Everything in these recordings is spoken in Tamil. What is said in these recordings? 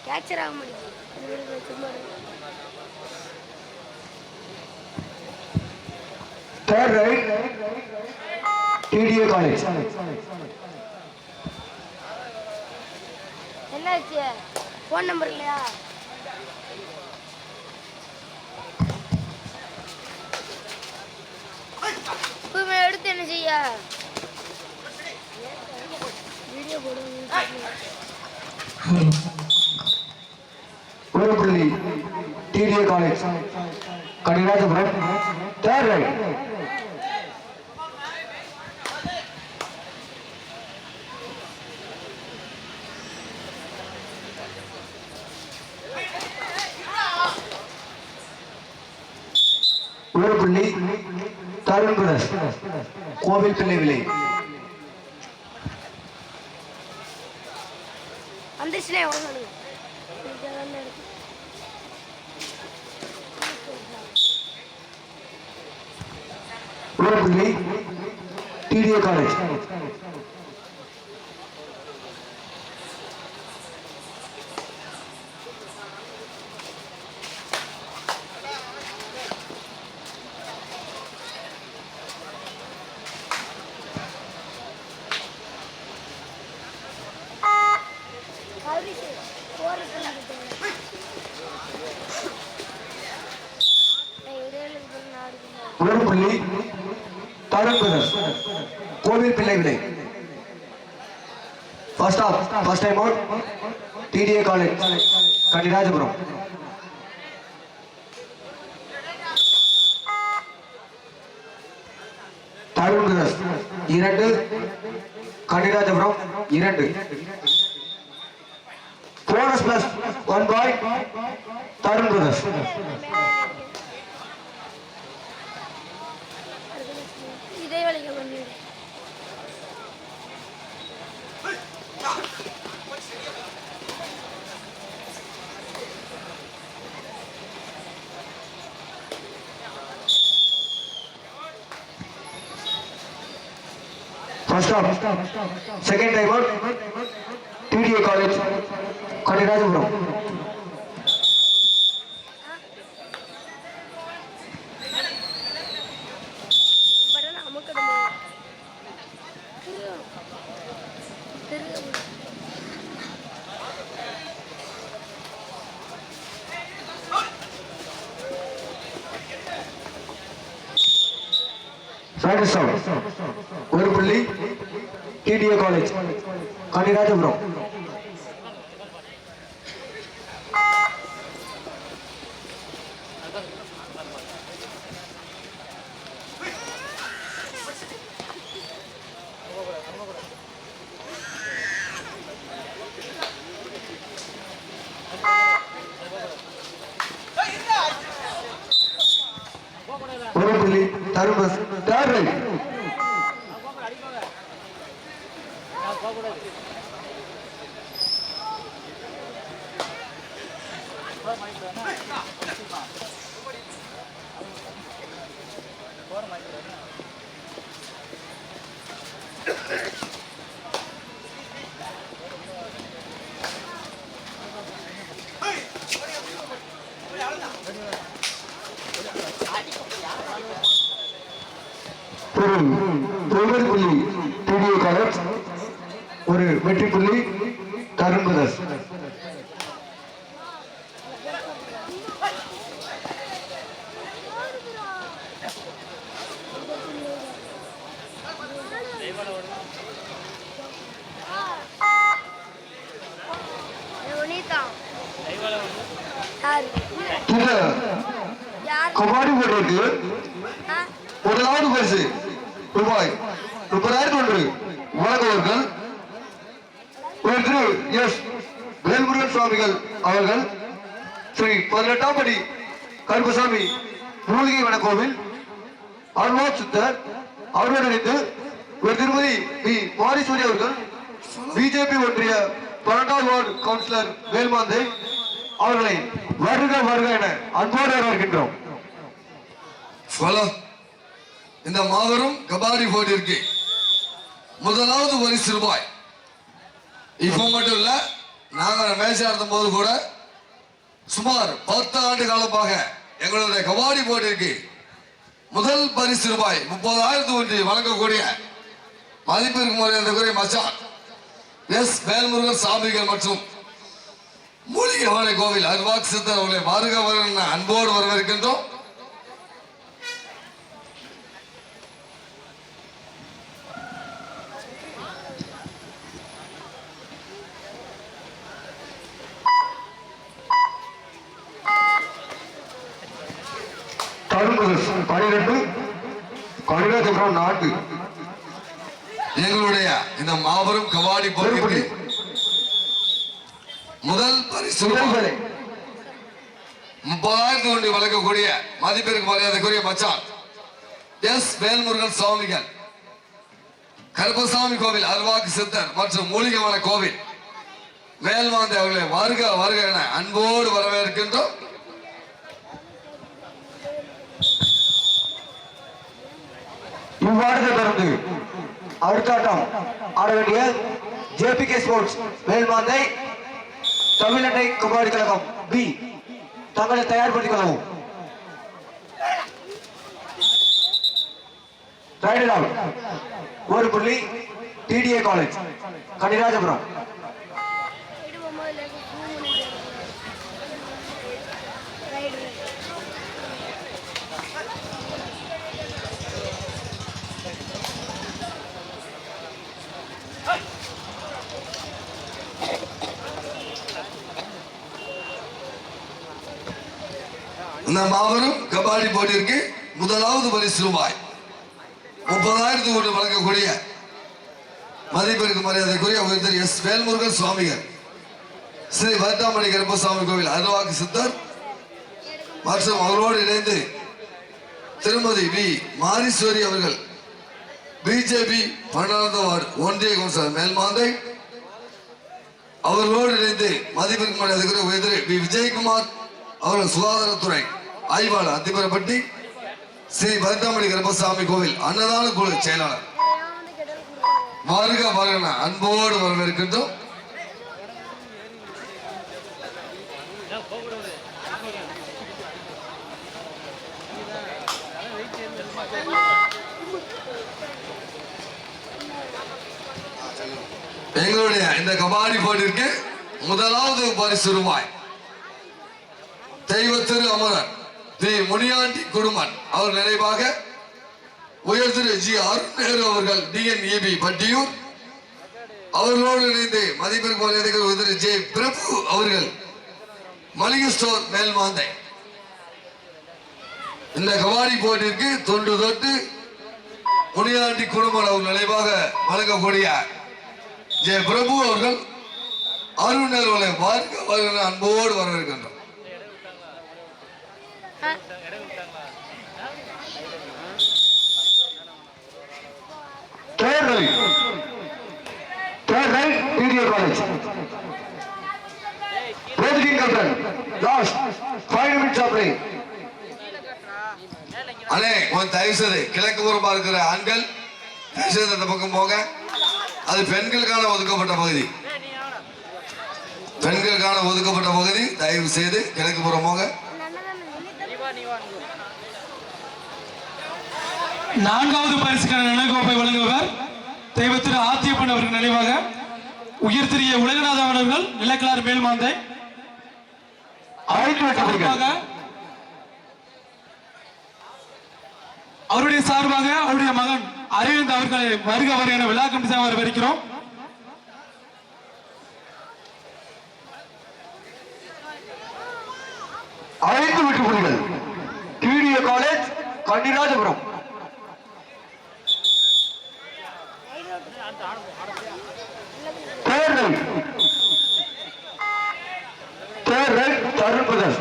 கேப்சர் ஆக முடியுது. Third right, TDA College. என்னாச்சு? ஃபோன் நம்பர் இல்லையா? இப்போ எடுத்து என்ன செய்ய? வீடியோ போடுங்க. ஒரு புள்ளி TDA College. கடிராஜபுரம். Third right. ஒரு புள்ளி தருண் பிரதர்ஸ் கோவில் பிள்ளை விலை. வந்துச்சுனே ஒரு புள்ளி TDA College. ஒரு புள்ளி தருண் பிரதர்ஸ் கோவில் பிள்ளை விலை. First time out TDA College Kadirajapuram. Tharun brothers 2 Kadirajapuram 2. Bonus plus 1 பாய் Tharun brothers. First off, second time out, TDA College, Kadirajapuram. Practice out. ஒரு புள்ளி TDA College கடிராஜபுரம். ஒரு புள்ளி தருண் third right. ஒவ்வொரு புள்ளி TDA College, ஒரு வெற்றி புள்ளி தருண் பிரதர்ஸ். கபாடி போட்டிருக்கு. முதலாவது பரிசு ரூபாய் 30,000 வழங்குவர்கள் திரு எஸ் வேல்முருகன் சுவாமிகள் அவர்கள், ஸ்ரீ 18ஆம் படி கருப்பசாமி மூலிகை வனக்கோவில் அருள்வாக் சித்தர் அவர்களுடன் இணைந்து திருமதி பி மாரீஸ்வரி அவர்கள், பிஜேபி ஒன்றிய 12வது வார்டு கவுன்சிலர் வேல்மாந்தை அவர்களை வருக வருக என அன்போடு வரவேற்கின்றோம். இந்த மாபெரும் கபாடி போட்டிற்கு முதலாவது பரிசு ரூபாய். இப்போ மட்டும் இல்ல, நாங்கள் மேட்ச் நடத்தும் போது கூட சுமார் 10 ஆண்டு காலமாக எங்களுடைய கபாடி போட்டிற்கு முதல் பரிசு ரூபாய் 30,000 ஒன்று வழங்கக்கூடிய மதிப்பிற்கு மரியாதைக்குரிய மச்சான் எஸ் வேல்முருகன் சாமிகள் மற்றும் மூலிகை கோவில் அருள்வாக்கு சித்தர் அவர்களை வருக வருகின்ற அன்போடு வரவேற்கின்றோம். எங்களுடைய இந்த மாபெரும் கபாடி போட்டிக்கு முதல் பரிசு 30,000 ஒன்று வழங்கக்கூடிய மதிப்பிற்கு மரியாதைக்குரிய மச்சான் எஸ் வேல்முருகன் சுவாமிகள் கருப்பசாமி கோவில் அருள்வாக்கு சித்தர் மற்றும் மூலிகை கோவில் மேல்மாந்தை அவர்களை வருக வருக என அன்போடு வரவேற்கின்றோம். இவ்வாறு தொடர்ந்து அடுத்த ஆட்டம் ஆட வேண்டிய ஜேபிகே ஸ்போர்ட்ஸ் மேல்மாந்தை தமிழ்நாட்டை கபாடி கழகம் பி தங்களை தயார்படுத்திக் கொள்ளவும். ஒரு புள்ளி டிடிஏ காலேஜ் கனிராஜபுரம். இந்த மாபெரும் கபாடி போட்டிற்கு முதலாவது பரிசு ரூபாய் 30,000 ஒன்று வழங்கக்கூடிய மதிப்பிற்கு மரியாதைக்குரிய உயர்ந்த எஸ் வேல்முருகன் சுவாமிகள் ஸ்ரீ வரட்டாமணி கருப்பசாமி கோவில் அருள்வாக்கு சித்தர் மற்றும் அவரோடு இணைந்து திருமதி வி மாரீஸ்வரி அவர்கள் பிஜேபி 12வது வார்டு ஒன்றிய கவுன்சிலர் மேல்மாந்தை அவர்களோடு இணைந்து மதிப்பிற்கு மரியாதைக்குரிய உயர்ந்த வி விஜயகுமார் அவர்கள் சுகாதாரத்துறை ஆய்வாளர் அத்திபரப்பட்டி ஸ்ரீ வரட்டாமணி கருப்பசாமி கோவில் அன்னதான குழு செயலாளர் வருக வருக அன்போடு வரவேற்கின்றோம். எங்களுடைய இந்த கபாடி போட்டிற்கு முதலாவது பரிசு ரூபாய் தெய்வ திரு அமரர் திரு முனியாண்டி குடும்பன் அவர் நினைவாக உயர் திரு ஜி அருண் நேரு அவர்கள் டிஎன்ஏபி பட்டியூர் அவர்களோடு இணைந்து மதிப்பிற்கு மரியாதைக்குரிய திரு ஜே பிரபு அவர்கள் மளிகை ஸ்டோர் மேல்மாந்தை இந்த கபாடி போட்டிற்கு தொன்று தொட்டு முனியாண்டி குடும்பம் அவர் நினைவாக வழங்கக்கூடிய ஜே பிரபு அவர்கள் அருண் நேருவை பார்க்க அன்போடு வரவேற்கின்றோம். கிழக்குப்புறமா இருக்கிற ஆண்கள் அந்த பக்கம் போக, அது பெண்களுக்கான ஒதுக்கப்பட்ட பகுதி. பெண்களுக்கான ஒதுக்கப்பட்ட பகுதி தயவு செய்து கிழக்குப்புறம் போக. 4வது பரிசுக்கான நினைவுகோப்பை வழங்குவார் தெய்வ திரு ஆத்தியப்பன் அவர்கள் நினைவாக உயர் திரு உலகநாதன் அவர்கள் நிலக்கலார் மேல்மாந்தை அவருடைய சார்பாக அவருடைய மகன் அரவிந்த் அவர்களை வருக வருகிற விழா கமிட்டி வரவேற்கிறோம். அழைத்து விட்டு புரிகள் டிடிஏ காலேஜ் கன்னிராஜபுரம். தருண்புதர்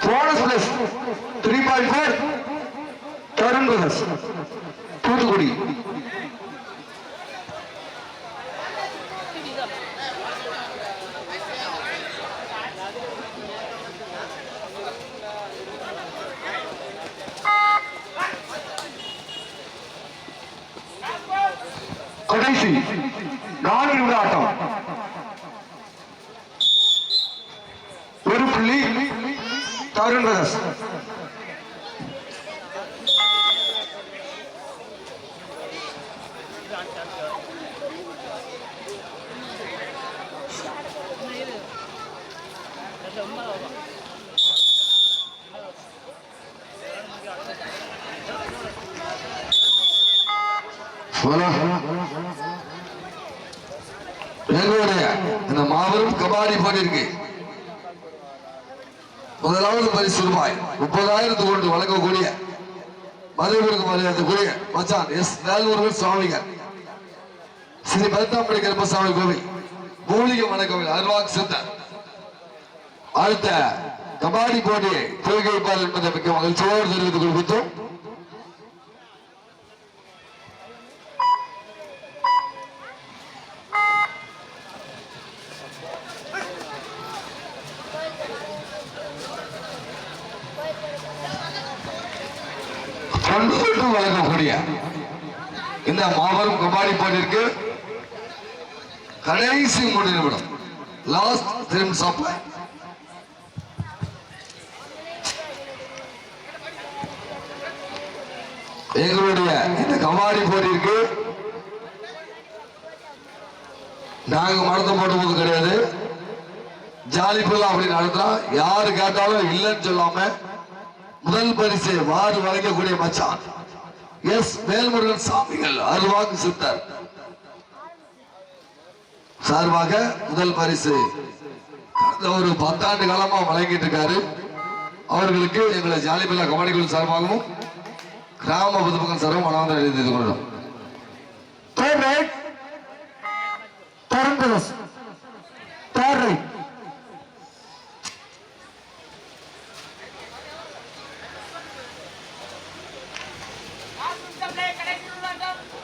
போனஸ் பிளஸ் 3.4 தருண்புதர் தூத்துக்குடி. கடைசி 4 நிமிட ஆட்டம். ஒரு புள்ளி தருண் பிரதர்ஸ். எங்களுடைய இந்த மாபெரும் கபாடி போட்டிருக்கு முதலாவது பரிசு ரூபாய் 30,000 கொண்டு வழங்கக்கூடிய மதுவிற்கு மரியாதைக்குரிய மச்சான் எஸ் வேல்முருகன் சுவாமிகள் ஸ்ரீ பரத்தாம்படி கருப்பசாமி கோவில் மூலிகை வணக்கவில் அருள்வாக்கு சித்தர் அடுத்த கபாடி போட்டியை துவக்கி வைப்பார் என்பதை மிக்க மகிழ்ச்சியோடு தெரிவித்துக் கொள்கிறோம். வழங்கக்கூடிய இந்த மாபெரும் கபாடி போட்டிற்கு கடைசி 3 நிமிடம் லாஸ்ட் 3 minutes of play. எங்களுடைய இந்த கபாடி போட்டிற்கு நாங்க மரத்தை போட்ட போது கிடையாது, ஜாலி புல்லா அப்படி நடத்துறோம். யாரு கேட்டாலும் இல்லைன்னு சொல்லாம முதல் பரிசு வாரி வழங்கக்கூடிய மச்சான் எஸ் வேல்முருகன் சாமிகள் அருள்வாக்கு சித்தர் சார்பாக முதல் பரிசு ஒரு 10 ஆண்டு காலமா வழங்கிட்டு இருக்காரு. அவர்களுக்கு எங்களை ஜாலிபில்லா கபாடி குழு சார்பாகவும் கிராம பொதுமக்கள் சார்பாகவும் மனவார்ந்த எழுதி கொள்கிறோம்.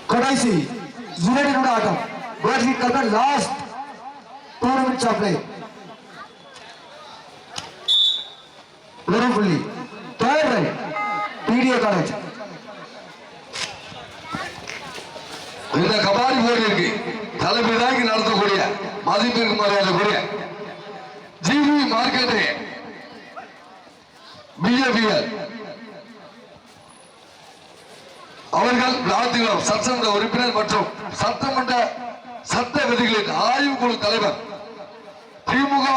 கடைசி 2 நிமிட ஆட்டம். Last 2 minutes of play. ஒரு புள்ளி தேர்ட் ரைட் பிடிஏ காலேஜ். இந்த கபாடி போட்டிற்கு தலைமை தாங்கி நடத்தக்கூடிய மதிப்பிற்கு மரியாதைக்குரிய ஜிவி மார்க்கெட்டிங் பிஏபிஎல் அவர்கள் ராத்திரம் சட்டமன்ற உறுப்பினர் மற்றும் சட்டமன்ற சட்ட விதிகளின் ஆய்வுக்குழு தலைவர் திமுக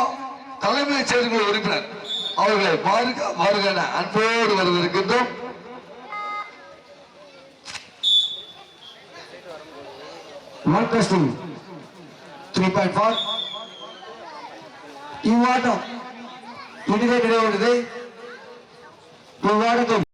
தலைமை செயற்குழு உறுப்பினர் அவர்களை வருக அன்போடு வரவிருக்கின்றோம். Marcus 3.4 இவ்வாட்டம் இதுவே நிறைவேறுது. இவ்வாடத்தில்